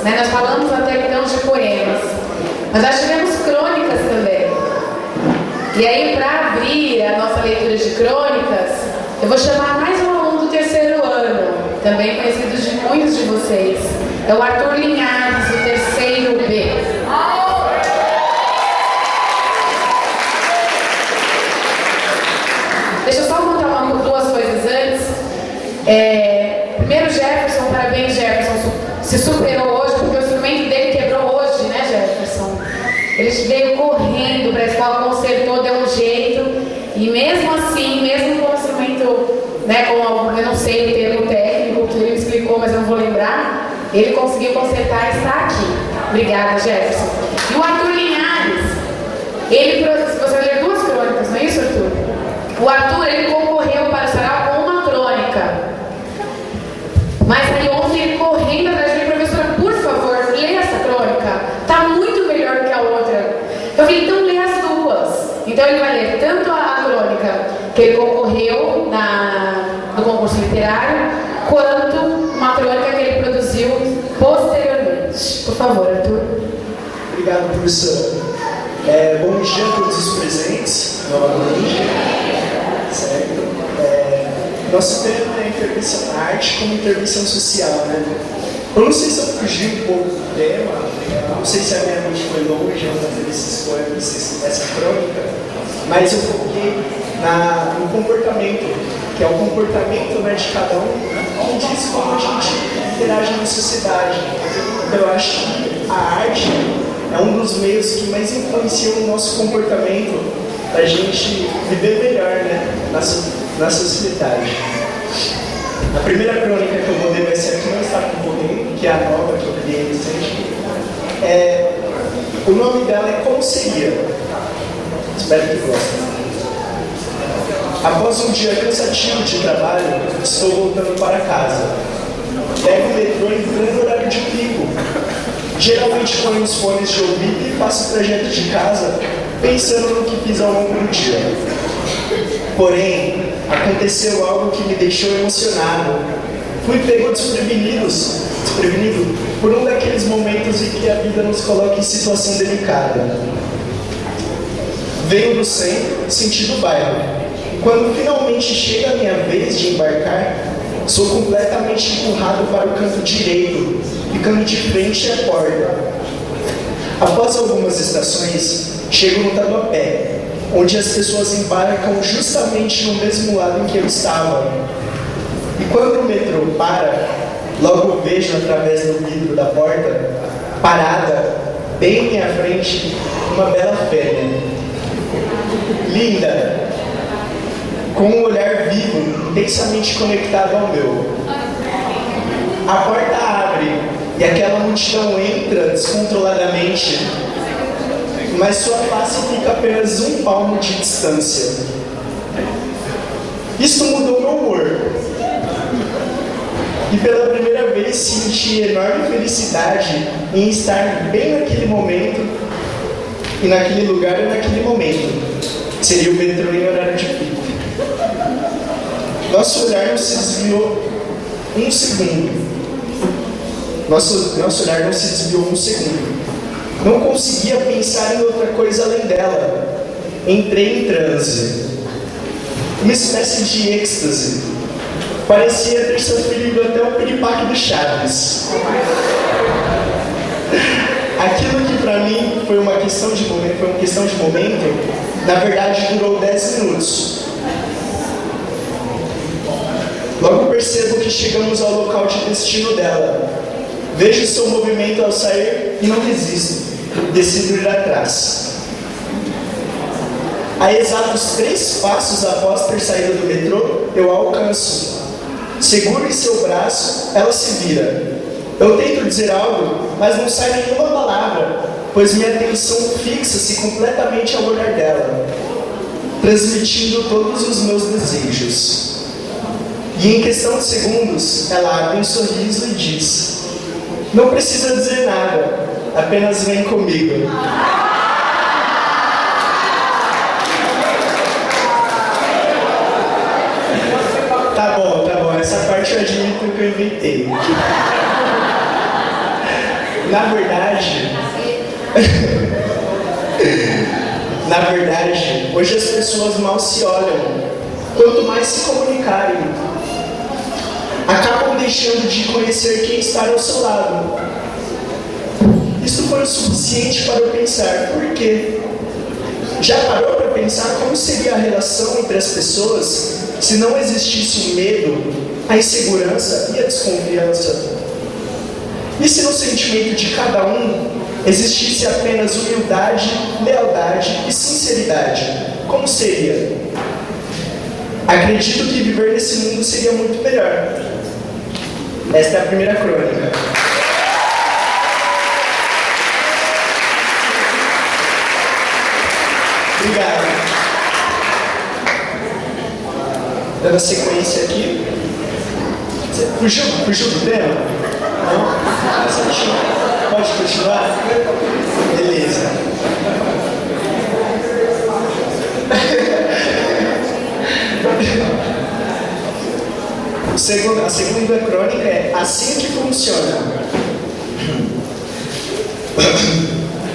né? Nós falamos até então de poemas, mas nós tivemos crônicas também. E aí, para abrir a nossa leitura de crônicas, eu vou chamar mais um aluno do terceiro ano, também conhecido de muitos de vocês. É o Arthur Linhares, do terceiro B. Deixa eu só contar duas coisas antes. Primeiro, Jefferson, parabéns, Jefferson. Se superou hoje, porque o instrumento dele quebrou hoje, né, Jefferson? Ele veio correndo para a escola, consertou, deu um jeito. E mesmo assim, mesmo com o instrumento, né, com, eu não sei o termo técnico que ele me explicou, mas eu não vou lembrar, ele conseguiu consertar e está aqui. Obrigada, Jefferson. E o Arthur Linhares, você vai ler duas crônicas, não é isso, Arthur? O Arthur, ele concorreu para o sarau com uma crônica. Mas aí ontem ele correndo atrás de mim, professora, por favor, leia essa crônica. Está muito melhor que a outra. Eu falei, então lê as duas. Então ele vai ler tanto a crônica que ele concorreu no concurso literário, quanto uma crônica que ele produziu posteriormente. Por favor, Arthur. Obrigado, professora. Bom dia a todos os presentes, novamente. Certo? Nosso tema é intervenção na arte como intervenção social, né? Eu não sei se eu fugi um pouco do tema, não sei se a minha mente foi longe ao fazer esses poemas, essa crônica, mas eu foquei no comportamento, que é o comportamento, né, de cada um, que diz como a gente interage na sociedade. Então, eu acho que a arte é um dos meios que mais influenciam o nosso comportamento para a gente viver melhor, né, na sociedade. A primeira crônica que eu vou ler vai ser a que não está concorrendo, que é a nova que eu criei recente. O nome dela é Como Seria. Espero que gostem. Após um dia cansativo de trabalho, estou voltando para casa. Pego o metrô em pleno horário de pico. Geralmente ponho os fones de ouvido e faço o trajeto de casa pensando no que fiz ao longo do dia. Porém, aconteceu algo que me deixou emocionado. Fui pego desprevenido por um daqueles momentos em que a vida nos coloca em situação delicada. Venho do centro, sentido bairro. Quando finalmente chega a minha vez de embarcar, sou completamente empurrado para o canto direito, ficando de frente à porta. Após algumas estações, chego no Tatuapé, onde as pessoas embarcam justamente no mesmo lado em que eu estava. E quando o metrô para, logo vejo através do vidro da porta, parada, bem à minha frente, uma bela fêmea. Linda, com um olhar vivo, intensamente conectado ao meu. A porta abre e aquela multidão entra descontroladamente, mas sua face fica apenas um palmo de distância. Isto mudou meu humor. E pela primeira vez senti enorme felicidade em estar bem naquele momento, e naquele lugar e naquele momento. Seria o metrô em horário de pico. Nosso olhar não se desviou um segundo. Nosso olhar não se desviou um segundo. Não conseguia pensar em outra coisa além dela. Entrei em transe. Uma espécie de êxtase. Parecia ter sofrido até o piripaque do Chaves. Aquilo que para mim foi uma questão de momento, na verdade durou 10 minutos. Logo percebo que chegamos ao local de destino dela. Vejo seu movimento ao sair e não resisto. Decido ir atrás. A exatos 3 passos após ter saído do metrô, eu a alcanço. Seguro em seu braço, ela se vira. Eu tento dizer algo, mas não sai nenhuma palavra, pois minha atenção fixa-se completamente ao olhar dela, transmitindo todos os meus desejos. E em questão de segundos, ela abre um sorriso e diz: não precisa dizer nada, apenas vem comigo. Tá bom, essa parte eu admito que eu inventei. Na verdade, hoje as pessoas mal se olham, quanto mais se comunicarem. Acabam deixando de conhecer quem está ao seu lado. Isso foi o suficiente para eu pensar, por quê? Já parou para pensar como seria a relação entre as pessoas se não existisse o medo, a insegurança e a desconfiança? E se no sentimento de cada um existisse apenas humildade, lealdade e sinceridade? Como seria? Acredito que viver nesse mundo seria muito melhor. Esta é a primeira crônica. Obrigado. Dando sequência aqui. Fugiu do tema? Não? Pode continuar? Beleza. A segunda crônica é assim que funciona.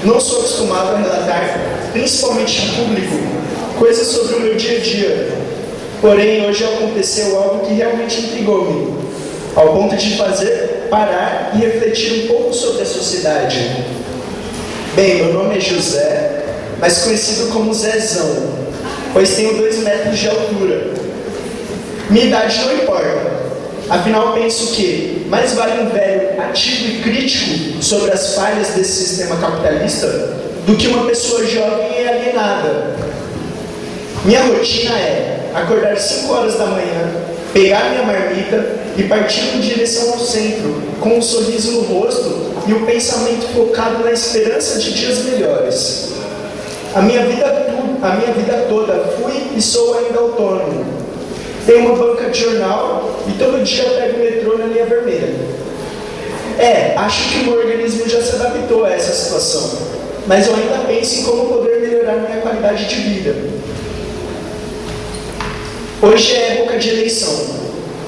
Não sou acostumado a relatar, principalmente em público, coisas sobre o meu dia a dia. Porém, hoje aconteceu algo que realmente intrigou-me, ao ponto de fazer parar e refletir um pouco sobre a sociedade. Bem, meu nome é José, mas conhecido como Zezão, pois tenho 2 metros de altura. Minha idade não importa, afinal penso que mais vale um velho ativo e crítico sobre as falhas desse sistema capitalista do que uma pessoa jovem e alienada. Minha rotina é acordar 5 horas da manhã, pegar minha marmita e partir em direção ao centro, com um sorriso no rosto e o pensamento focado na esperança de dias melhores. A minha vida toda fui e sou ainda autônomo. Tenho uma banca de jornal e todo dia eu pego o metrô na linha vermelha. Acho que o meu organismo já se adaptou a essa situação, mas eu ainda penso em como poder melhorar minha qualidade de vida. Hoje é época de eleição,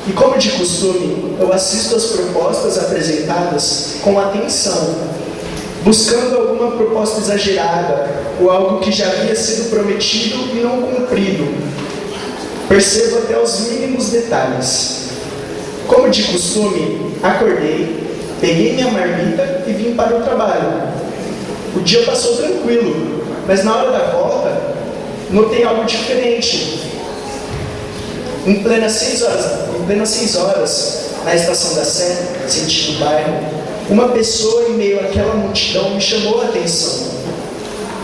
e como de costume, eu assisto às propostas apresentadas com atenção, buscando alguma proposta exagerada ou algo que já havia sido prometido e não cumprido. Percebo até os mínimos detalhes. Como de costume, acordei, peguei minha marmita e vim para o trabalho. O dia passou tranquilo, mas na hora da volta, notei algo diferente. Em plenas 6 horas, na estação da Sé, sentido bairro, uma pessoa em meio àquela multidão me chamou a atenção.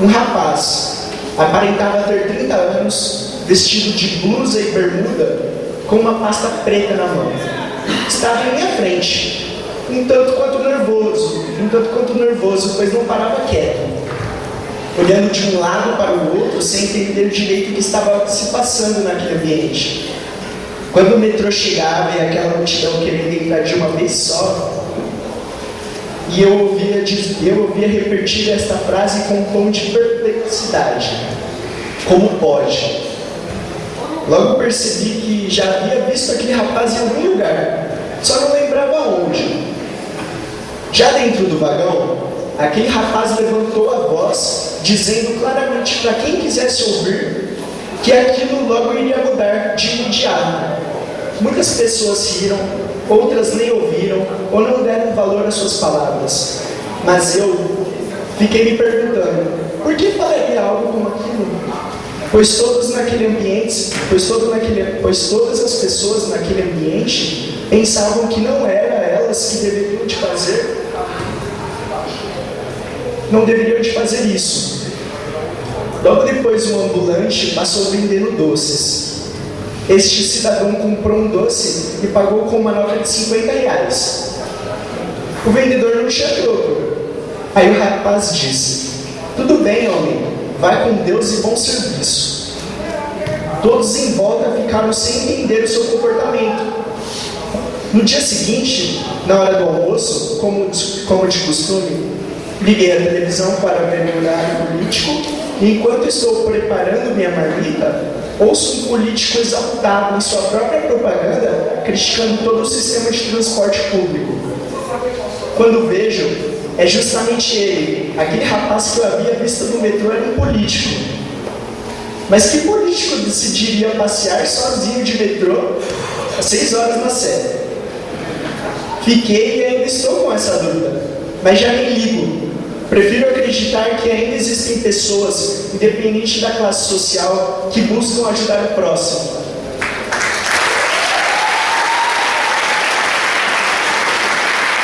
Um rapaz, aparentava ter 30 anos, vestido de blusa e bermuda, com uma pasta preta na mão. Estava em minha frente, um tanto quanto nervoso, pois não parava quieto, olhando de um lado para o outro, sem entender direito o que estava se passando naquele ambiente. Quando o metrô chegava e aquela multidão querendo entrar de uma vez só, e eu ouvia repetir esta frase com um tom de perplexidade: como pode? Logo percebi que já havia visto aquele rapaz em algum lugar, só não lembrava onde. Já dentro do vagão, aquele rapaz levantou a voz, dizendo claramente para quem quisesse ouvir que aquilo logo iria mudar de imediato. Muitas pessoas riram, outras nem ouviram ou não deram valor às suas palavras. Mas eu fiquei me perguntando, por que falaria algo como aquilo? Pois todas as pessoas naquele ambiente pensavam que não era elas que deveriam de fazer isso. Logo depois, um ambulante passou vendendo doces. Este cidadão comprou um doce e pagou com uma nota de R$50. O vendedor não tinha troco. Aí o rapaz disse: tudo bem, homem, vai com Deus e bom serviço. Todos em volta ficaram sem entender o seu comportamento. No dia seguinte, na hora do almoço, como de costume, liguei a televisão para ver o horário político e enquanto estou preparando minha marmita, ouço um político exaltado em sua própria propaganda criticando todo o sistema de transporte público. Quando vejo, é justamente ele. Aquele rapaz que eu havia visto no metrô era um político. Mas que político decidiria passear sozinho de metrô às 6 horas na Sé? Fiquei e ainda estou com essa dúvida, mas já nem ligo. Prefiro acreditar que ainda existem pessoas, independente da classe social, que buscam ajudar o próximo.